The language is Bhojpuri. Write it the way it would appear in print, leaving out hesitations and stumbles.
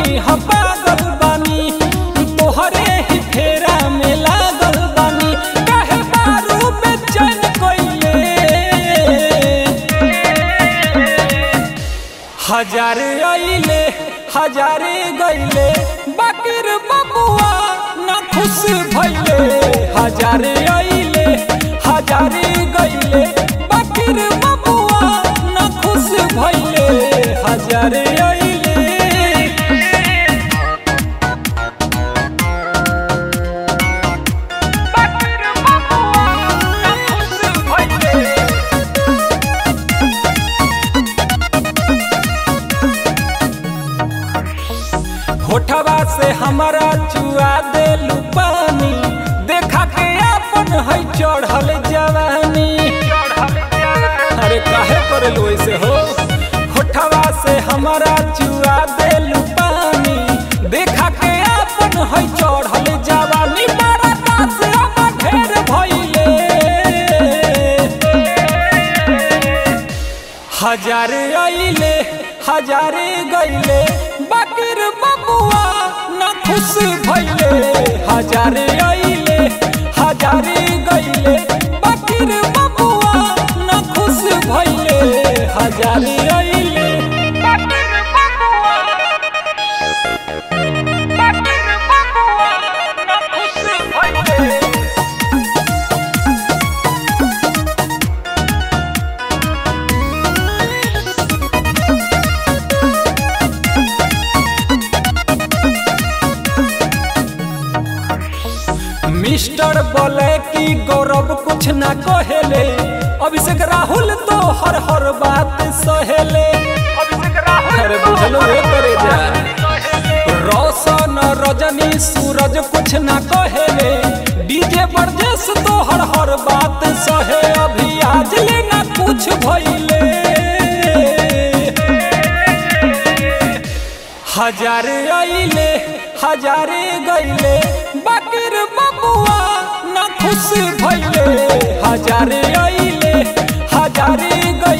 कहीं हम पागल बानी तोहरे ही फेरा में लागल बानी काहे बारू बेचैन कइले हजारे आइले हजारे गइले बाकिर बबुआ ना खुश भइले हजारे आइले हजारे गइले बाकिर बबुआ ना खुश भइले हजारे आइले बाकिर बबुआ ना खुश भइले होठवा से हमारा चुआ देलू पानी देखा के अपन है चढ़ल जवानी अरे काहे करलू ऐसे हो होठवा से हमारा चुआ देलू पानी देखा के अपन है चढ़ल जवानी बड़ा दास अब ढेर भइले हजारे आइले हजारे गइले बाकिर बबुआ ना खुश भइले हजारे आइले हजारे गइले बाकिर बबुआ ना खुश भइले हजारे आइले बाकिर बबुआ ना खुश भइले मिस्टर बोले कि गौरव कुछ ना कहेले अभिषेक राहुल तो हर हर बात सहेले अभिषेक राहुल अरे बुझलो ये करे जा रोशन रजनी सूरज कुछ ना कहेले डीजे बरजेस तो हर हर बात सहे अभी आज ले ना कुछ भइले हजारे आइले हजारे गइले बाकिर बबुआ ना खुश भइले हजारे आइले हजारे गइले।